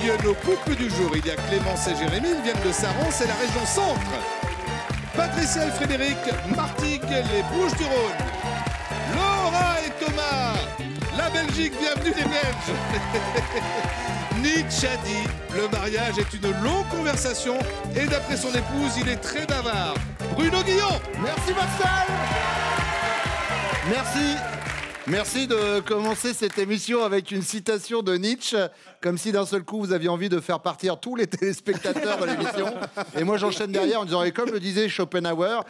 nos couples du jour. Il y a Clémence et Jérémy, ils viennent de Saran, c'est la région centre. Patricia et Frédéric, Martigues, les Bouches-du-Rhône. Laura et Thomas, la Belgique, bienvenue les Belges. Nietzsche a dit, le mariage est une longue conversation et d'après son épouse, il est très bavard. Bruno Guillon. Merci Pascal. Merci. Merci de commencer cette émission avec une citation de Nietzsche, comme si d'un seul coup vous aviez envie de faire partir tous les téléspectateurs de l'émission. Et moi j'enchaîne derrière en disant, et comme le disait Schopenhauer,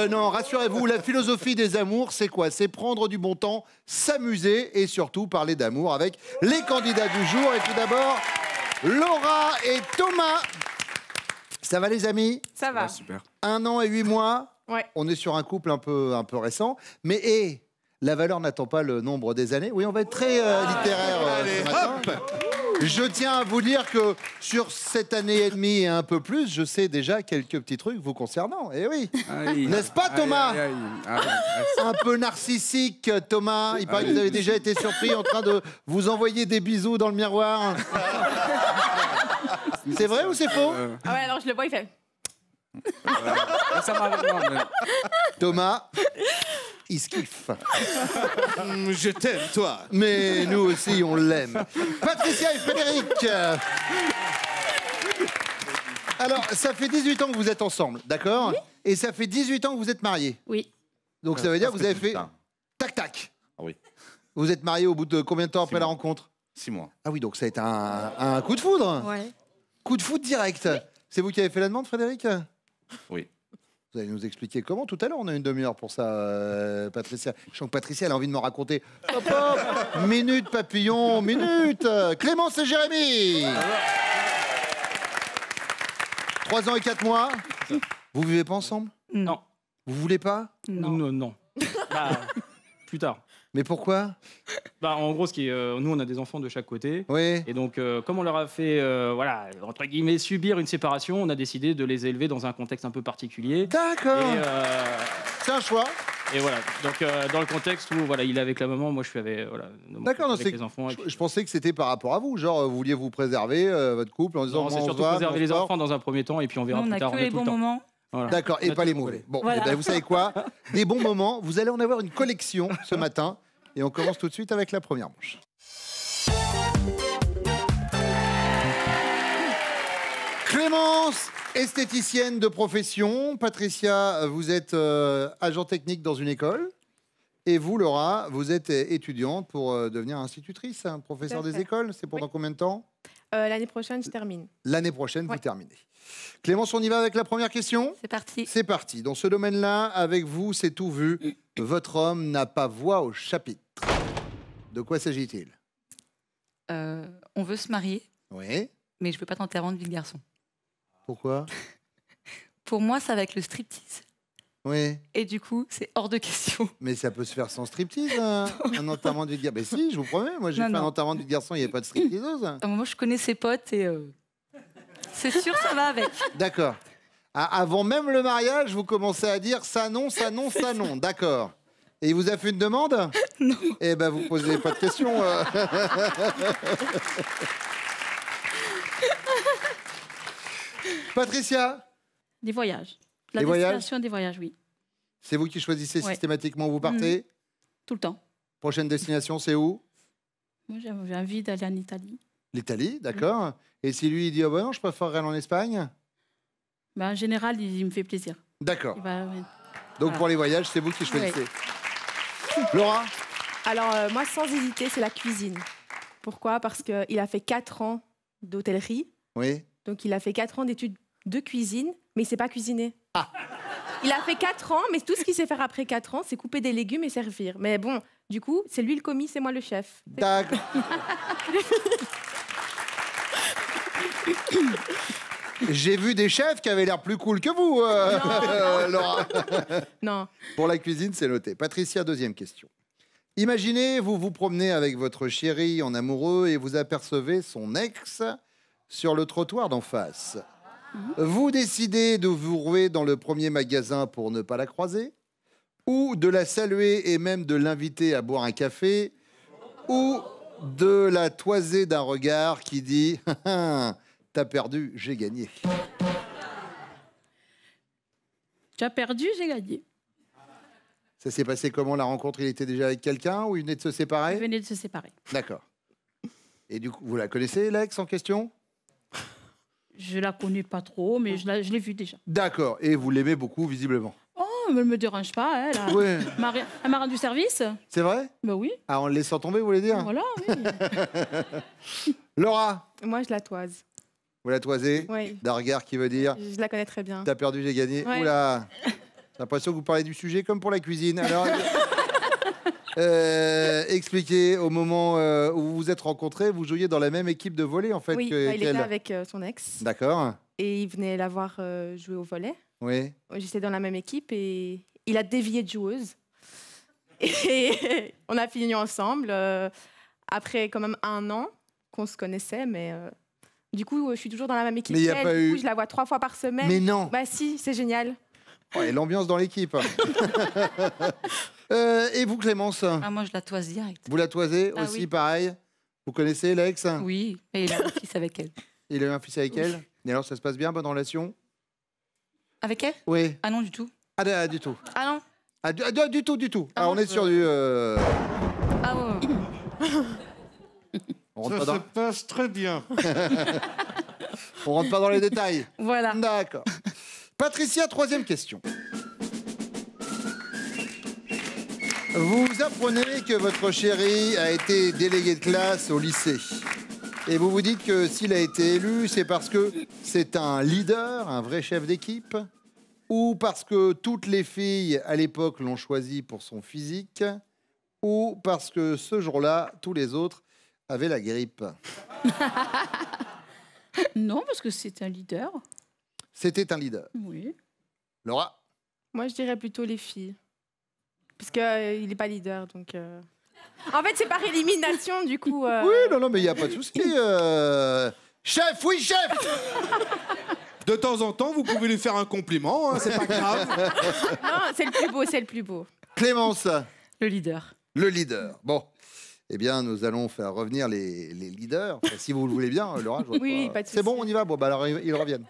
non, rassurez-vous, la philosophie des amours, c'est quoi? C'est prendre du bon temps, s'amuser et surtout parler d'amour avec les candidats du jour. Et tout d'abord, Laura et Thomas. Ça va les amis? Ça va. Ouais, super. 1 an et 8 mois. Ouais. On est sur un couple un peu récent. Mais la valeur n'attend pas le nombre des années. Oui, on va être très littéraire ce matin. Je tiens à vous dire que sur cette année et demie et un peu plus, je sais déjà quelques petits trucs vous concernant. Eh oui. N'est-ce pas, Thomas? Un peu narcissique, Thomas. Il paraît que vous avez déjà été surpris en train de vous envoyer des bisous dans le miroir. C'est vrai ou c'est faux? Ah ouais, alors je le vois, il fait. Ça m'arrive, non, mais... Thomas, il se kiffe. Je t'aime, toi. Mais nous aussi, on l'aime. Patricia et Frédéric. Alors, ça fait 18 ans que vous êtes ensemble, d'accord? Oui. Et ça fait 18 ans que vous êtes mariés. Oui. Donc ça veut dire que vous avez fait tac-tac. Ah oui, Vous êtes mariés au bout de combien de temps après la rencontre? 6 mois. Ah oui, donc ça a été un coup de foudre. Ouais. Coup de foudre direct. C'est vous qui avez fait la demande, Frédéric? Oui. Vous allez nous expliquer comment. Tout à l'heure, on a une demi-heure pour ça, Patricia. Je sens que Patricia, elle a envie de me raconter. Hop, hop. Minute, papillon, minute. Clémence et Jérémy. 3 ans et 4 mois. Vous vivez pas ensemble? Non. Vous voulez pas? Non. Non. Bah, plus tard. Mais pourquoi? Bah, en gros, nous, on a des enfants de chaque côté. Oui. Et donc, comme on leur a fait, voilà, entre guillemets, subir une séparation, on a décidé de les élever dans un contexte un peu particulier. D'accord. C'est un choix. Et voilà. Donc, dans le contexte où, voilà, il est avec la maman, moi, je suis avec, voilà, D'accord, avec les enfants. je pensais que c'était par rapport à vous. Genre, vous vouliez vous préserver, votre couple, en disant... Non, c'est on se surtout voit, préserver on les se voit. enfants dans un premier temps, et puis on verra Nous, on plus a tard. que On a les tout le bons temps. moments. Voilà. D'accord, On et a pas tout les le temps. mauvais. Bon, Voilà. eh ben, vous savez quoi? Des bons moments, vous allez en avoir une collection ce matin. Et on commence tout de suite avec la première manche. Clémence, esthéticienne de profession. Patricia, vous êtes agent technique dans une école. Et vous, Laura, vous êtes étudiante pour devenir institutrice, hein, professeur Tout à des fait. écoles. C'est pendant combien de temps? L'année prochaine, je termine. L'année prochaine, vous Ouais. terminez. Clémence, on y va avec la première question? C'est parti. C'est parti. Dans ce domaine-là, avec vous, c'est tout vu. Votre homme n'a pas voix au chapitre. De quoi s'agit-il? On veut se marier, Oui. mais je veux pas d'enterrement de vie de garçon. Pourquoi? Pour moi, ça va avec le striptease. Oui. Et du coup, c'est hors de question. Mais ça peut se faire sans striptease, un enterrement de vie de garçon. Mais si, je vous promets, moi j'ai Non, fait un non. enterrement de vie de garçon, il n'y avait pas de stripteaseuse. Moi, je connais ses potes et c'est sûr, ça va avec. D'accord. Avant même le mariage, vous commencez à dire ça non, ça non, ça non. D'accord. Et il vous a fait une demande? Non. Eh ben, vous posez pas de questions. Patricia, Des voyages. La Des voyages destination des voyages, oui. c'est vous qui choisissez Ouais. systématiquement où vous partez? Tout le temps. Prochaine destination, c'est où? Moi, j'ai envie d'aller en Italie. L'Italie, d'accord. Et si lui, il dit, oh ben non, je préférerais aller en Espagne? Ben, en général, il me fait plaisir. D'accord. Il va- ouais. Donc Voilà. pour les voyages, c'est vous qui choisissez. Laura? Alors, moi, sans hésiter, c'est la cuisine. Pourquoi? Parce qu'il a fait 4 ans d'hôtellerie. Oui. Donc, il a fait 4 ans d'études de cuisine, mais il ne sait pas cuisiner. Il a fait 4 ans, mais tout ce qu'il sait faire après 4 ans, c'est couper des légumes et servir. Mais bon, du coup, c'est lui le commis, c'est moi le chef. D'accord. J'ai vu des chefs qui avaient l'air plus cool que vous, Laura. Non. Pour la cuisine, c'est noté. Patricia, deuxième question. Imaginez, vous vous promenez avec votre chérie en amoureux et vous apercevez son ex sur le trottoir d'en face. Vous décidez de vous rouer dans le premier magasin pour ne pas la croiser, ou de la saluer et même de l'inviter à boire un café, ou de la toisée d'un regard qui dit « T'as perdu, j'ai gagné ». Tu as perdu, j'ai gagné. Ça s'est passé comment la rencontre? Il était déjà avec quelqu'un ou il venait de se séparer? Ils venaient de se séparer. D'accord. Et du coup, vous la connaissez, l'ex en question? Je la connais pas trop, mais je l'ai vue déjà. D'accord. Et vous l'aimez beaucoup, visiblement? Oh, elle ne me dérange pas, elle. Ouais. Elle m'a rendu service. C'est vrai? Ben oui. Ah, en le laissant tomber, vous voulez dire? Voilà, oui. Laura, Moi, je la toise. vous la toisez? Oui. D'un regard qui veut dire Je la connais très bien. « T'as perdu, j'ai gagné ». Ouais. Oula, j'ai l'impression que vous parlez du sujet comme pour la cuisine. Alors, expliquez, au moment où vous vous êtes rencontrés, vous jouiez dans la même équipe de volley, en fait. Oui, que- il était qu'elle. avec son ex. D'accord. Et il venait la voir jouer au volley. Oui. J'étais dans la même équipe et il a dévié de joueuse. Et on a fini ensemble après quand même 1 an qu'on se connaissait, mais du coup, je suis toujours dans la même équipe. Mais il y a qu'elle. pas Du eu- coup, je la vois 3 fois par semaine. Mais non. Bah si, c'est génial. Oh, et l'ambiance dans l'équipe. Et vous, Clémence, Ah, moi, je la toise direct. vous la toisez Ah aussi, oui. pareil? Vous connaissez l'ex? Oui, et il a un fils avec elle. Il a eu un fils avec elle? Et alors, ça se passe bien, bonne relation? Avec elle? Oui. Ah non, du tout. Ah, du tout. Ah non. Ah, du tout, du tout. Ah Ah, non, on est je- sur du... Ah ouais. On rentre, pas dans... passe très bien. on rentre pas dans les détails. Voilà. D'accord. Patricia, 3e question. Vous apprenez que votre chéri a été délégué de classe au lycée. Et vous vous dites que s'il a été élu, c'est parce que c'est un leader, un vrai chef d'équipe, ou parce que toutes les filles à l'époque l'ont choisi pour son physique, ou parce que ce jour-là, tous les autres avaient la grippe. Non, parce que c'est un leader. C'était un leader. Oui. Laura? Moi, je dirais plutôt les filles. Parce qu'il n'est pas leader, donc... En fait, c'est par élimination, du coup... Oui, non, mais il n'y a pas de souci. Chef, oui, chef! De temps en temps, vous pouvez lui faire un compliment, hein, c'est pas grave. Non, c'est le plus beau, c'est le plus beau. Clémence, Le leader. le leader. Bon, eh bien, nous allons faire revenir les leaders. Enfin, si vous le voulez bien, Laura. Je vois Oui, pas de C'est bon, souci. on y va. Bon, bah alors, ils reviennent.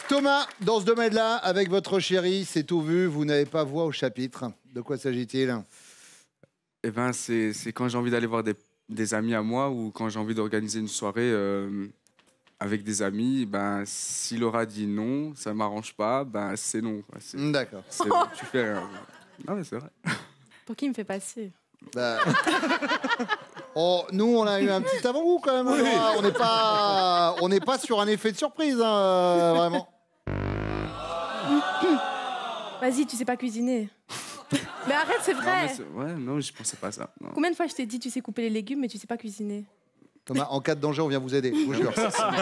Thomas, dans ce domaine-là, avec votre chérie, c'est tout vu, vous n'avez pas voix au chapitre. De quoi s'agit-il? Eh ben, c'est quand j'ai envie d'aller voir des amis à moi ou quand j'ai envie d'organiser une soirée avec des amis. Ben, si Laura dit non, ça m'arrange pas, ben c'est non. Quoi. D'accord. C'est bon, tu fais rien. Ah ouais, c'est vrai. Pour qui il me fait passer? Bah, nous, on a eu un petit avant-goût quand même. Laura. On n'est pas sur un effet de surprise, hein, vraiment. Vas-y, tu sais pas cuisiner. Mais arrête, c'est vrai. Ouais, non, je pensais pas à ça. Non. Combien de fois je t'ai dit tu sais couper les légumes, mais tu sais pas cuisiner? Thomas, en cas de danger, on vient vous aider, je vous jure.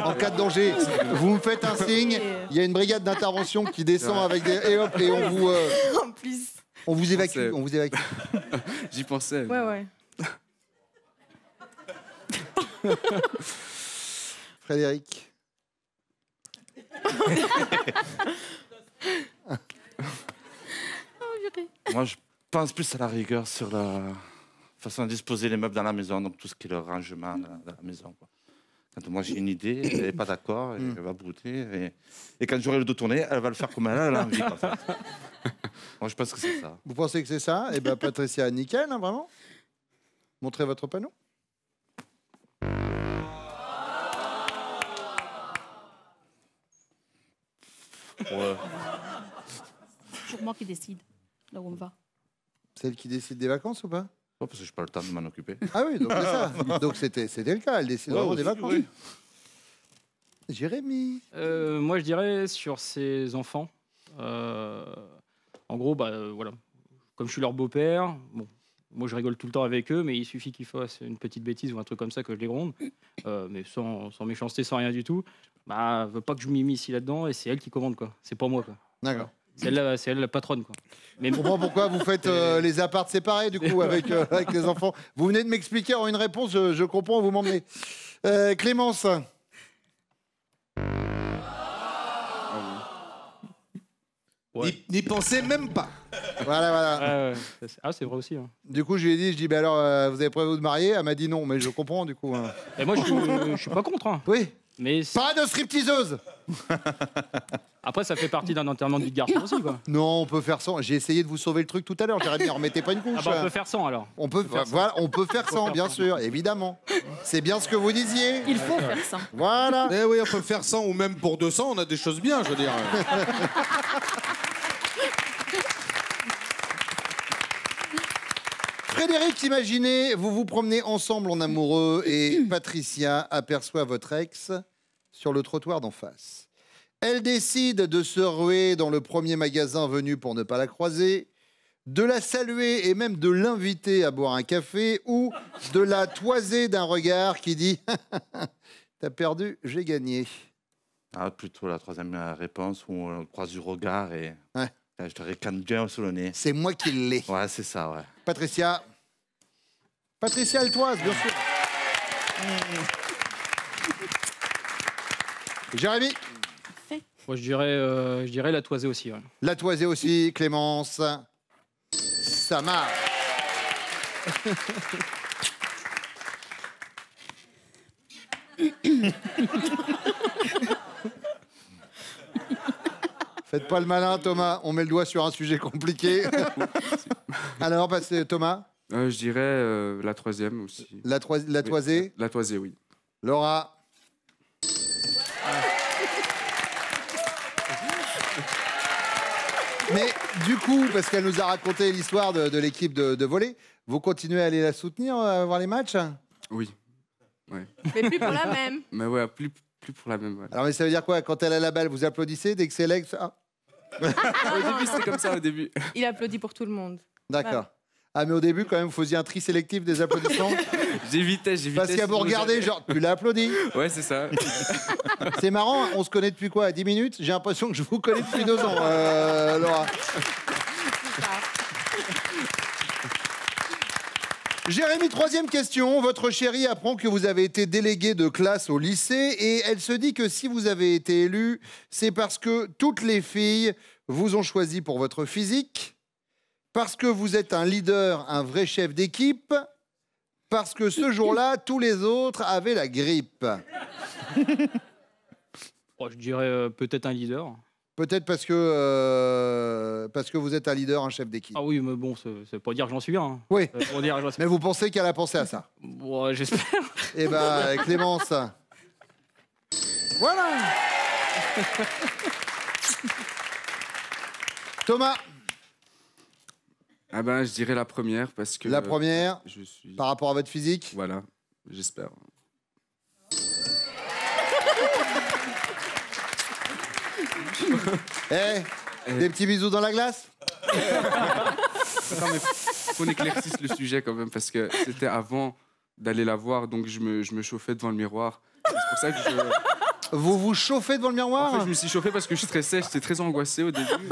En cas de danger, vous me faites un signe, il y a une brigade d'intervention qui descend avec des... Et hop, et En plus. on vous évacue. C'est- On vous évacue. J'y pensais. Ouais, ouais. Frédéric. Moi, je pense plus à la rigueur sur la façon de disposer les meubles dans la maison, donc tout ce qui est le rangement dans la maison. Quoi. Quand moi j'ai une idée, elle n'est pas d'accord, elle va brouter. Et quand j'aurai le dos tourné, elle va le faire comme elle a envie. Quoi. Moi, je pense que c'est ça. Vous pensez que c'est ça? Eh bien, Patricia, nickel, hein, vraiment. Montrez votre panneau. Ouais. C'est toujours moi qui décide là où on va. Celle qui décide des vacances ou pas? Ouais, parce que je n'ai pas le temps de m'en occuper. Ah oui, donc c'est ça. Donc c'était le cas, elle décide vraiment des vacances. Oui. Jérémy. Moi, je dirais sur ses enfants. En gros, voilà. Comme je suis leur beau-père, bon, moi je rigole tout le temps avec eux, mais il suffit qu'ils fassent une petite bêtise ou un truc comme ça que je les gronde, mais sans méchanceté, sans rien du tout. Bah, veut pas que je m'immisce là-dedans et c'est elle qui commande, quoi. C'est pas moi, quoi. D'accord. C'est elle la patronne, quoi. Mais Je comprends pourquoi vous faites les apparts séparés, du coup, avec les enfants. Vous venez de m'expliquer en une réponse, je comprends, vous m'emmenez. Clémence. Ouais. N'y pensez même pas. Voilà. Ah, c'est vrai aussi. Hein. Du coup, je lui ai dit, ben alors, vous avez prévu de vous marier? Elle m'a dit non, mais je comprends du coup. Hein. Et moi, je suis pas contre. Hein. Oui. Mais pas de stripteaseuse. Après, ça fait partie d'un enterrement de vie de garçon aussi, quoi. Non, on peut faire sans. J'ai essayé de vous sauver le truc tout à l'heure. Jérémy, remettez pas une couche. Ah bah, on peut faire sans alors. On peut faire sans, bien sûr, évidemment. C'est bien ce que vous disiez. Il faut faire ça. Voilà. Eh oui, on peut faire 100 ou même pour 200, on a des choses bien, je veux dire. Frédéric, imaginez, vous vous promenez ensemble en amoureux et Patricia aperçoit votre ex sur le trottoir d'en face. Elle décide de se ruer dans le premier magasin venu pour ne pas la croiser, de la saluer et même de l'inviter à boire un café ou de la toiser d'un regard qui dit « T'as perdu, j'ai gagné ». Ah, plutôt la troisième réponse où on croise du regard et Ouais. je te ricane bien sous le nez. C'est moi qui l'ai. Ouais, c'est ça, ouais. Patricia, elle toise, bien sûr. Jérémy. Moi, je dirais la toisée aussi. Ouais. La toisée aussi, Clémence. Ça marche. Faites pas le malin, Thomas. On met le doigt sur un sujet compliqué. Alors, Thomas. Je dirais la troisième aussi. La toisée. La toisée, oui. Laura. Mais du coup, parce qu'elle nous a raconté l'histoire de l'équipe de volley, vous continuez à aller la soutenir, à voir les matchs? Oui. Ouais. Mais plus pour la même. Mais ouais, plus pour la même. Ouais. Alors, mais ça veut dire quoi? Quand elle a la balle, vous applaudissez dès que c'est l'ex? Ah. Au début, c'était comme ça, au début. Il applaudit pour tout le monde. D'accord. Ah, mais au début, quand même, vous faisiez un tri sélectif des applaudissements? J'évitais. Parce qu'à vous regarder, genre, tu l'as applaudi? Ouais, c'est ça. C'est marrant, on se connaît depuis quoi? 10 minutes? J'ai l'impression que je vous connais depuis 2 ans, Laura. Jérémy, troisième question. Votre chérie apprend que vous avez été délégué de classe au lycée et elle se dit que si vous avez été élu, c'est parce que toutes les filles vous ont choisi pour votre physique, parce que vous êtes un leader, un vrai chef d'équipe, parce que ce jour-là, tous les autres avaient la grippe. Je dirais peut-être un leader. Peut-être parce que vous êtes un leader, un chef d'équipe. Ah oui, mais bon, c'est pas dire que j'en suis un. Hein. Oui, Pour dire, mais vous pensez qu'elle a pensé à ça? Bon, j'espère. Eh ben, Clémence. Voilà. Thomas. Ah ben, je dirais la première parce que... La première, je suis... par rapport à votre physique? Voilà, j'espère. Des petits bisous dans la glace? Non, mais faut qu'on éclaircisse le sujet quand même parce que c'était avant d'aller la voir, donc je me chauffais devant le miroir. C'est pour ça que Vous vous chauffez devant le miroir? En fait, je me suis chauffé parce que je stressais, j'étais très angoissé au début.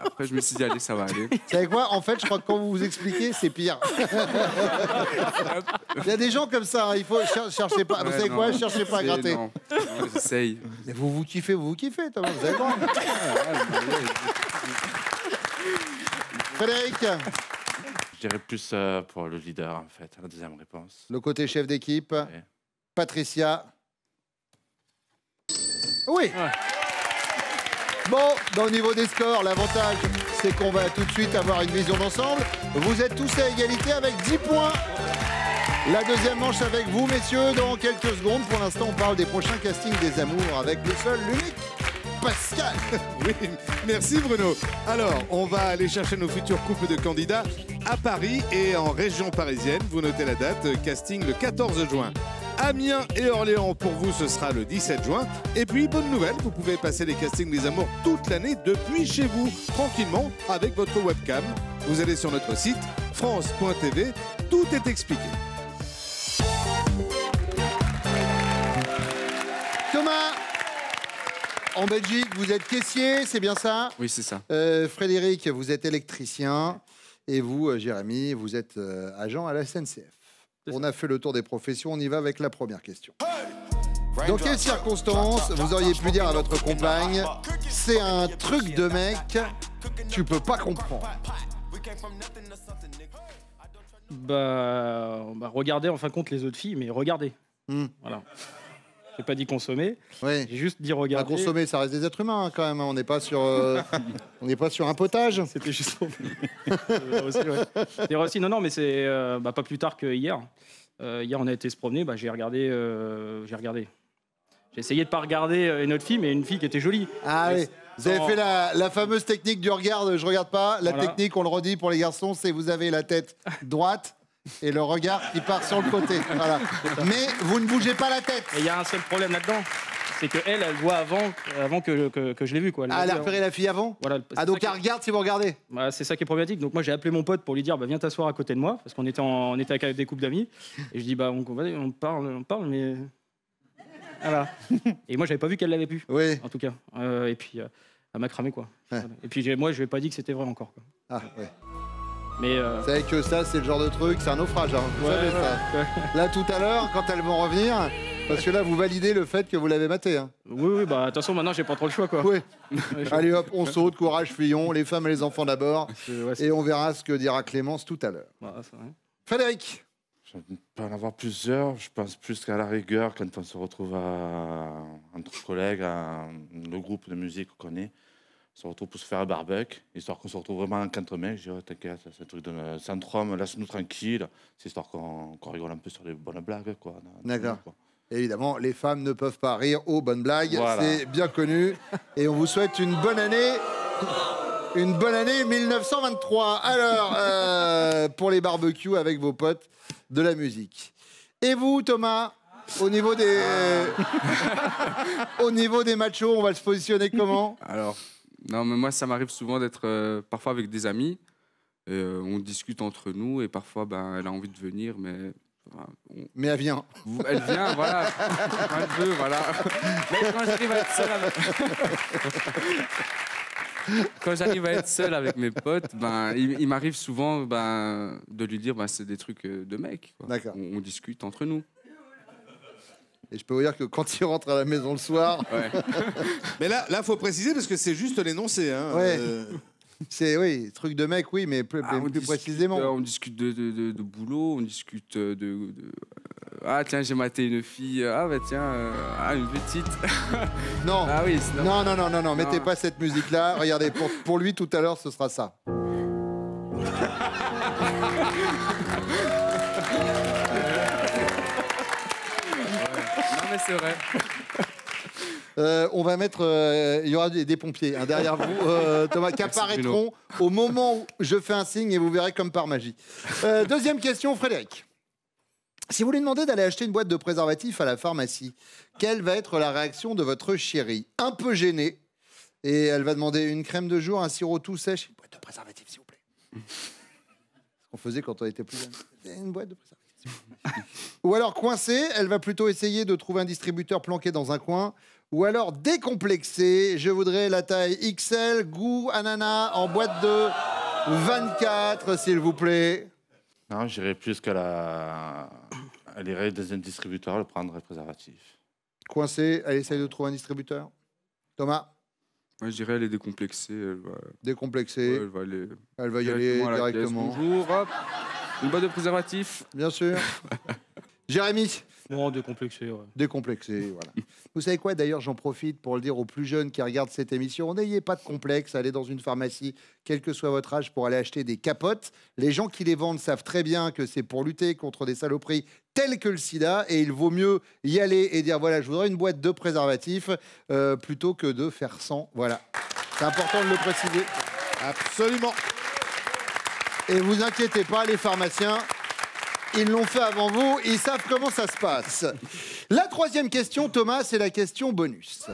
Après, je me suis dit, allez, ça va aller. Vous savez quoi? En fait, je crois que quand vous vous expliquez, c'est pire. Il y a des gens comme ça, hein, il faut chercher pas. Vous savez quoi? Cherchez pas à gratter. Non, j'essaye. Mais vous kiffez, Thomas, vous avez droit. Frédéric. Je dirais plus pour le leader, en fait, la deuxième réponse. Le côté chef d'équipe. Ouais. Patricia. Oui. Bon, au niveau des scores, l'avantage, c'est qu'on va tout de suite avoir une vision d'ensemble. Vous êtes tous à égalité avec 10 points. La deuxième manche avec vous, messieurs, dans quelques secondes. Pour l'instant, on parle des prochains castings des amours avec le seul, l'unique, Pascal. Oui, merci Bruno. Alors, on va aller chercher nos futurs couples de candidats à Paris et en région parisienne. Vous notez la date, casting le 14 juin. Amiens et Orléans, pour vous, ce sera le 17 juin. Et puis, bonne nouvelle, vous pouvez passer les castings des amours toute l'année depuis chez vous, tranquillement, avec votre webcam. Vous allez sur notre site, france.tv, tout est expliqué. Thomas, en Belgique, vous êtes caissier, c'est bien ça? Oui, c'est ça. Frédéric, vous êtes électricien. Et vous, Jérémy, vous êtes agent à la SNCF. On a fait le tour des professions, on y va avec la première question. Dans quelles circonstances vous auriez pu dire à votre compagne « C'est un truc de mec, tu peux pas comprendre ». Regardez en fin de compte les autres filles, mais regardez. Voilà. J'ai pas dit consommer, Oui. j'ai juste dit À regarder. consommer, ça reste des êtres humains hein, quand même. Hein. On n'est pas sur, on n'est pas sur un potage. C'était juste pour... C'est aussi, non, mais c'est pas plus tard que hier. Hier, on a été se promener, j'ai regardé. J'ai essayé de pas regarder une autre fille, mais une fille qui était jolie. Ah oui. Vous avez fait la fameuse technique du regard, je regarde pas. La technique, on le redit pour les garçons, c'est vous avez la tête droite et le regard qui part sur le côté. Voilà. Mais vous ne bougez pas la tête. Et il y a un seul problème là-dedans, c'est qu'elle voit avant que je l'ai vu. Quoi. Elle a repéré la fille avant. Voilà, donc elle regarde si vous regardez. C'est ça qui est problématique. Donc moi j'ai appelé mon pote pour lui dire viens t'asseoir à côté de moi, parce qu'on était avec des couples d'amis. Et je dis on parle, mais... Voilà. Et moi j'avais pas vu qu'elle l'avait pu. Oui. En tout cas. Et puis elle m'a cramé quoi. Ouais. Voilà. Et puis moi je lui ai pas dit que c'était vrai encore. Quoi. Ah ouais. Mais Vous savez que ça, c'est le genre de truc, c'est un naufrage. Hein. Vous savez ça. Là, tout à l'heure, quand elles vont revenir, parce que là, vous validez le fait que vous l'avez maté. Hein. Oui, attention, maintenant, j'ai pas trop le choix, quoi. Oui. Allez hop, on saute, courage, fuyons, les femmes et les enfants d'abord. Et on verra ce que dira Clémence tout à l'heure. Frédéric. Je peux en avoir plusieurs. Je pense plus qu'à la rigueur, quand on se retrouve entre collègues, le groupe de musique qu'on connaît. On se retrouve pour se faire un barbecue, histoire qu'on se retrouve vraiment qu'entre mecs. Je dis, t'inquiète, c'est un truc de centrum, laisse-nous tranquille. C'est histoire qu'on rigole un peu sur les bonnes blagues. D'accord. Évidemment, les femmes ne peuvent pas rire aux bonnes blagues, voilà. C'est bien connu. Et on vous souhaite une bonne année. Une bonne année 1923. Alors, pour les barbecues avec vos potes, de la musique. Et vous, Thomas, au niveau des, au niveau des machos, on va se positionner comment? Alors, non, mais moi, ça m'arrive souvent d'être parfois avec des amis. On discute entre nous et parfois, elle a envie de venir, mais... Mais elle vient. Elle vient, voilà. Quand elle veut, voilà. Mais quand j'arrive à être seul avec... Quand j'arrive à être seul avec mes potes, il m'arrive souvent de lui dire c'est des trucs de mec. D'accord. On discute entre nous. Et je peux vous dire que quand il rentre à la maison le soir... Ouais. Mais là, faut préciser parce que c'est juste l'énoncé. Hein. Ouais. C'est, oui, truc de mec, oui, mais plus précisément. On discute de boulot, on discute ah, tiens, j'ai maté une fille. Ah, tiens, une petite. Non. Ah oui, non, mettez pas cette musique-là. Regardez, pour lui, tout à l'heure, ce sera ça. Non, mais c'est vrai. On va mettre... il y aura des pompiers derrière vous, Thomas, qui apparaîtront au moment où je fais un signe et vous verrez comme par magie. Deuxième question, Frédéric. Si vous lui demandez d'aller acheter une boîte de préservatifs à la pharmacie, quelle va être la réaction de votre chérie? Un peu gênée. Et elle va demander une crème de jour, un sirop tout sèche, une boîte de préservatifs, s'il vous plaît. Ce qu'on faisait quand on était plus jeune. Une boîte de préservatifs, s'il vous plaît. Ou alors coincée, elle va plutôt essayer de trouver un distributeur planqué dans un coin. Ou alors décomplexée, je voudrais la taille XL, goût ananas, en boîte de 24, s'il vous plaît. Non, j'irais plus qu'à elle irait dans un distributeur, elle prendrait préservatif. Coincée, elle essaye de trouver un distributeur. Thomas? Moi, je dirais elle est décomplexée. Décomplexée. Ouais, elle va y aller directement. À la caisse, bonjour, hop. Une boîte de préservatif. Bien sûr. Jérémy? Non, décomplexé, ouais. Décomplexé, voilà. Vous savez quoi, d'ailleurs, j'en profite pour le dire aux plus jeunes qui regardent cette émission. N'ayez pas de complexe, allez dans une pharmacie, quel que soit votre âge, pour aller acheter des capotes. Les gens qui les vendent savent très bien que c'est pour lutter contre des saloperies telles que le sida, et il vaut mieux y aller et dire, voilà, je voudrais une boîte de préservatifs, plutôt que de faire 100. Voilà. C'est important de le préciser. Absolument. Et vous inquiétez pas, les pharmaciens... Ils l'ont fait avant vous, ils savent comment ça se passe. La troisième question, Thomas, c'est la question bonus.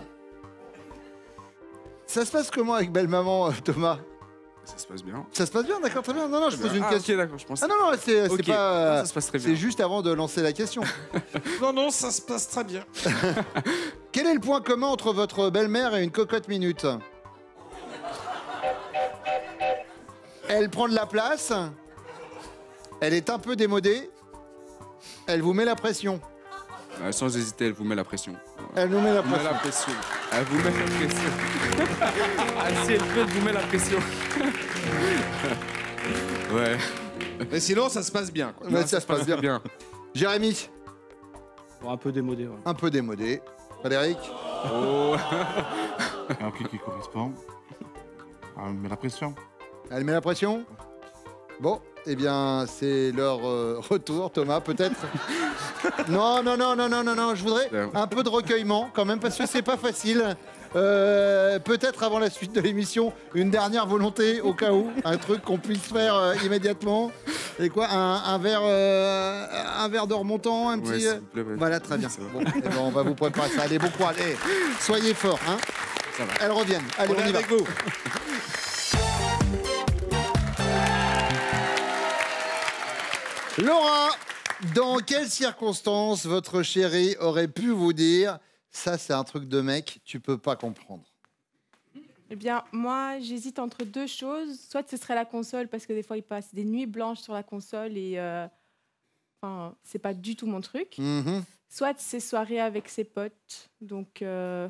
Ça se passe comment avec belle-maman, Thomas? Ça se passe bien. Ça se passe bien, d'accord, très bien. Non, je pose une question. Ok, d'accord, je pense. Ah non, c'est Ok. pas... Non, ça se passe très bien. C'est juste avant de lancer la question. Non, ça se passe très bien. Quel est le point commun entre votre belle-mère et une cocotte minute? Elle prend de la place. Elle est un peu démodée. Elle vous met la pression. Sans hésiter, elle vous met la pression. Elle nous met la Elle vous met la pression. pression. Elle vous met la pression. Ah, si elle peut, elle vous met la pression. Ouais. Mais sinon, ça se passe bien. Quoi. Ouais, ça se passe bien. Bien. Jérémy, Bon, un peu démodé. Ouais. un peu démodé. Frédéric, Oh. Un prix qui correspond. Ah, mais la pression. elle met la pression. Bon, eh bien, c'est leur retour, Thomas, peut-être. Non, je voudrais un peu de recueillement quand même, parce que c'est pas facile. Peut-être avant la suite de l'émission, une dernière volonté au cas où, un truc qu'on puisse faire immédiatement. Et quoi, un verre de remontant, un petit. Ouais, s'il vous plaît, ouais. Voilà, très bien. Ça va. Bon, eh ben, on va vous préparer ça. Allez, bon courage. Allez, soyez forts, hein. Ça va. Elles reviennent. Allez, On on est y va. avec vous. Laura, dans quelles circonstances votre chéri aurait pu vous dire ça, c'est un truc de mec, tu peux pas comprendre? Eh bien, moi, j'hésite entre deux choses. Soit ce serait la console, parce que des fois, il passe des nuits blanches sur la console et enfin, c'est pas du tout mon truc. Mhm. Soit ses soirées avec ses potes. Donc, je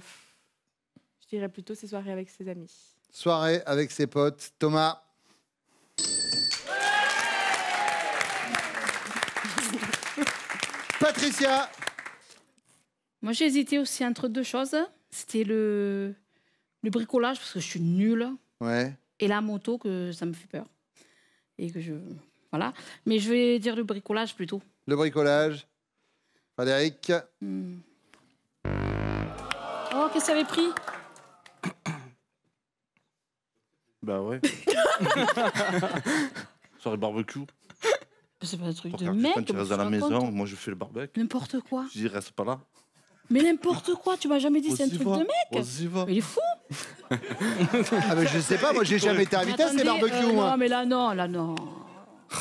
dirais plutôt ses soirées avec ses amis. Soirée avec ses potes. Thomas. Patricia. Moi, j'ai hésité aussi entre deux choses. C'était le bricolage, parce que je suis nulle, Ouais. et la moto, que ça me fait peur. Et que je... Voilà. Mais je vais dire le bricolage plutôt. Le bricolage. Frédéric. Oh, qu'est-ce que ça avait pris? Bah ouais. Soirée barbecue. C'est pas un truc Pour de faire mec. quand tu restes à la racontes. maison, moi je fais le barbecue. N'importe quoi. Je dis reste pas là. Mais n'importe quoi, tu m'as jamais dit c'est un truc de mec. On y va. Mais il est fou. Ah, mais je sais pas, moi j'ai jamais été invité à ces Attendez, barbecues. moi. non, mais là, non, là, non.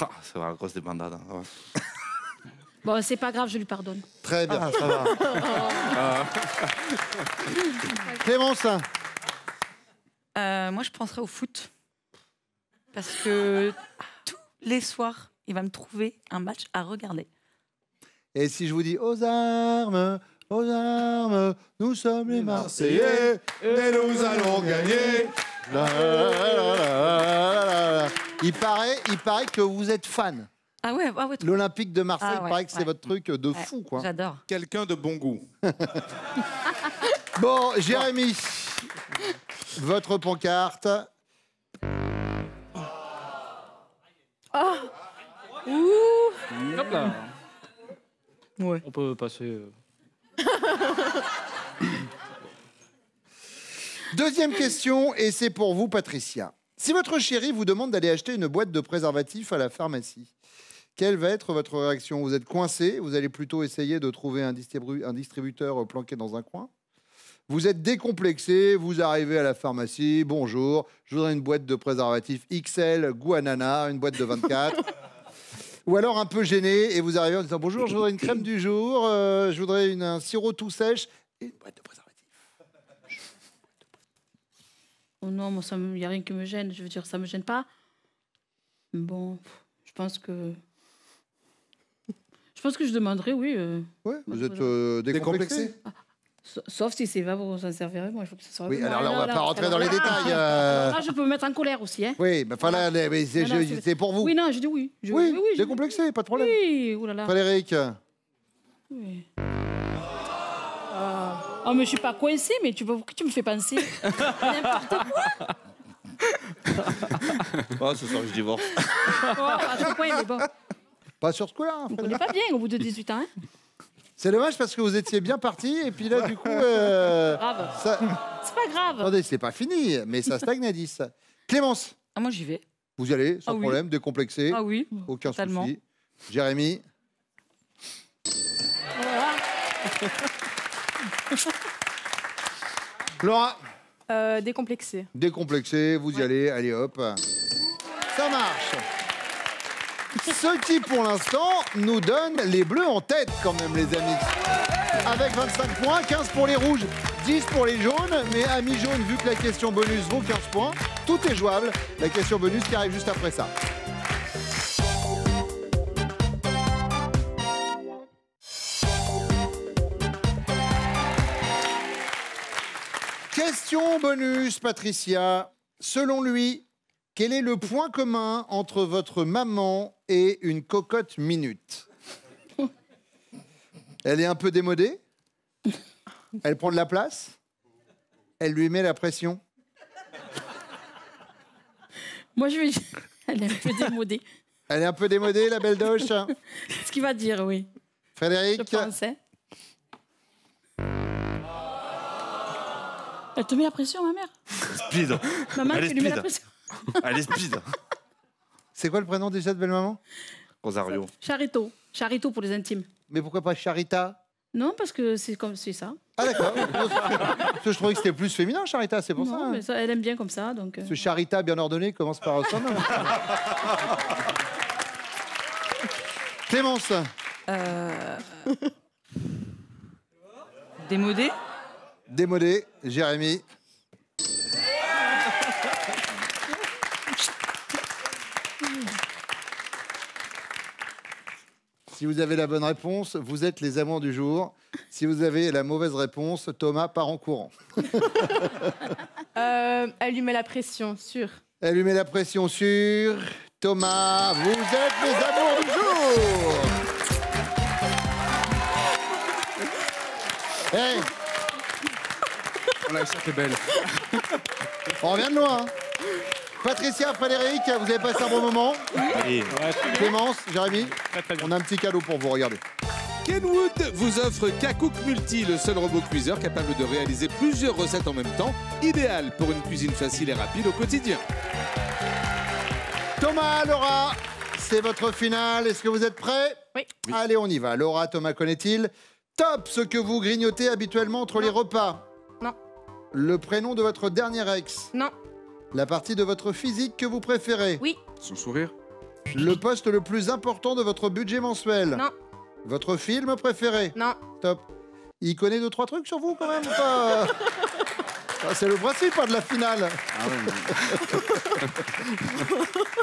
Ah, c'est la grosse débandade. Hein. Ouais. Bon, c'est pas grave, je lui pardonne. Très bien. Ah, ça va. Clémence. Moi, je penserais au foot. Parce que tous les soirs, il va me trouver un match à regarder. Et si je vous dis aux armes, nous sommes les Marseillais et nous allons gagner. La, la, la, la, la. Il paraît que vous êtes fan. Ah ouais, trop. L'Olympique de Marseille, Ah ouais, il paraît que c'est ouais. votre truc de Ouais, fou, quoi. J'adore. Quelqu'un de bon goût. Bon, Jérémy, votre pancarte. Hop là. Ouais. On peut passer. Deuxième question, et c'est pour vous, Patricia. Si votre chéri vous demande d'aller acheter une boîte de préservatifs à la pharmacie, quelle va être votre réaction? Vous êtes coincé, vous allez plutôt essayer de trouver un distributeur planqué dans un coin. Vous êtes décomplexé, vous arrivez à la pharmacie, bonjour, je voudrais une boîte de préservatifs XL, goût ananas, une boîte de 24. Ou alors un peu gêné, et vous arrivez en disant bonjour, je voudrais une crème du jour, je voudrais un sirop tout sèche et une boîte de préservatifs. Oh non, moi, il n'y a rien qui me gêne. Je veux dire, ça me gêne pas. Mais bon, je pense que je demanderai, oui. Ouais, vous êtes décomplexé. Sauf si c'est pas pour s'en servir, moi, il faut que ça soit. Oui, moi, alors là, on va pas parce rentrer que dans les alors détails. Là, je peux me mettre en colère aussi, hein. Oui, mais enfin là, mais c'est pour vous. Oui, non, je dis oui. Oui, oui, je dis décomplexé, pas de problème. oui. Oh là là. Frédéric, Oui. Oh, mais je suis pas coincée, mais pourquoi tu me fais penser n'importe quoi. Oh, ce soir, je divorce. Oh, à ce point, mais bon. pas sur ce coup-là. On ne connaît pas bien au bout de 18 ans, hein. C'est dommage parce que vous étiez bien parti et puis là, du coup, Grave. ça... C'est pas grave. Attendez, c'est pas fini, mais ça stagne à 10. Clémence, Ah, moi, j'y vais. vous y allez sans Ah oui. problème, décomplexé, Ah oui. aucun totalement. souci. Jérémy, Laura, Décomplexé. décomplexé, vous y allez, allez hop. Ça marche. Ce qui, pour l'instant, nous donne les bleus en tête, quand même, les amis. Avec 25 points, 15 pour les rouges, 10 pour les jaunes. Mais amis jaunes, vu que la question bonus vaut 15 points, tout est jouable. La question bonus qui arrive juste après ça. Question bonus, Patricia. Selon lui, quel est le point commun entre votre maman et une cocotte minute? Elle est un peu démodée? Elle prend de la place? Elle lui met la pression? Moi, je vais. Elle est un peu démodée. Elle est un peu démodée, la belle doche? Ce qu'il va dire, oui. Frédéric? Je pense, hein. Elle te met la pression, ma mère? Speed. Maman, Elle est tu lui mets la speed. pression. Elle est speed. C'est quoi le prénom déjà de belle-maman? Rosario. Charito. Charito pour les intimes. Mais pourquoi pas Charita? Non, parce que c'est comme c'est ça. Ah d'accord. Parce que je trouvais que c'était plus féminin, Charita, c'est pour ça. Non, Hein. mais ça, elle aime bien comme ça, donc. Ce Charita bien ordonné commence par son nom. Clémence? Démodé. Démodé. Jérémy? Si vous avez la bonne réponse, vous êtes les amants du jour. Si vous avez la mauvaise réponse, Thomas part en courant. Elle lui met la pression, sûr. Elle lui met la pression sur Thomas. Vous êtes les amours du jour. Hey, Oh, la chatte est belle. on revient de loin. Hein. Patricia, Frédéric, vous avez passé un bon moment. Et Clémence, Jérémy, Très, très bien. on a un petit cadeau pour vous, regardez. Kenwood vous offre K-Cook Multi, le seul robot cuiseur capable de réaliser plusieurs recettes en même temps, idéal pour une cuisine facile et rapide au quotidien. Thomas, Laura, c'est votre finale. Est-ce que vous êtes prêts? Oui. Allez, on y va. Laura, Thomas connaît-il? Top, ce que vous grignotez habituellement entre les repas. Non. Le prénom de votre dernier ex. Non. La partie de votre physique que vous préférez. Oui. Son sourire. Le poste le plus important de votre budget mensuel. Non. Votre film préféré. Non. Top. Il connaît 2-3 trucs sur vous quand même ou pas? Ah, c'est le principe hein, de la finale. Ah ouais,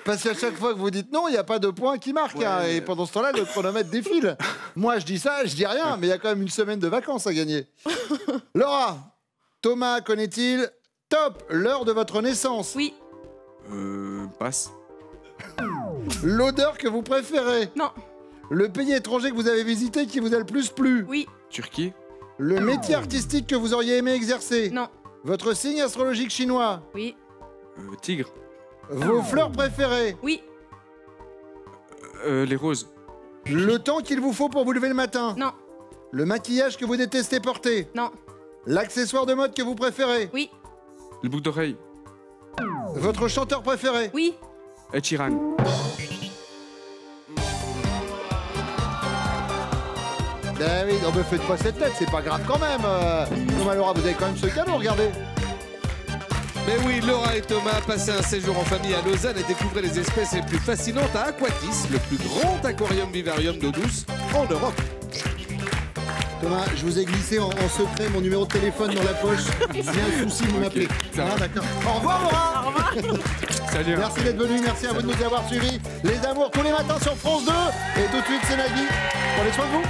Parce qu'à chaque fois que vous dites non, il n'y a pas de point qui marque. Ouais, hein, mais- et pendant ce temps-là, le chronomètre défile. Moi, je dis ça, je dis rien, mais il y a quand même une semaine de vacances à gagner. Laura, Thomas connaît-il? Top, l'heure de votre naissance. Oui. passe. L'odeur que vous préférez. Non. Le pays étranger que vous avez visité qui vous a le plus plu. Oui. Turquie. Le métier artistique que vous auriez aimé exercer. Non. Votre signe astrologique chinois. Oui. Tigre. Vos fleurs préférées. Oui. Les roses. Le temps qu'il vous faut pour vous lever le matin. Non. Le maquillage que vous détestez porter. Non. L'accessoire de mode que vous préférez. Oui. Les boucles d'oreilles. Votre chanteur préféré. Oui. Ed Sheeran. Ben oui, non mais faites pas cette tête, c'est pas grave quand même. Non mais Laura, vous avez quand même ce cadeau, regardez. Mais oui, Laura et Thomas passaient un séjour en famille à Lausanne et découvraient les espèces les plus fascinantes à Aquatis, le plus grand aquarium-vivarium d'eau douce en Europe. Thomas, je vous ai glissé en secret mon numéro de téléphone dans la poche. S'il y a un souci, vous m'appelez. ça va. Ah, d'accord. Au revoir Laura. Au revoir. Salut. Merci d'être venu, merci à vous de nous avoir suivis. Les amours tous les matins sur France 2. Et tout de suite, c'est Nagui. Prenez soin de vous.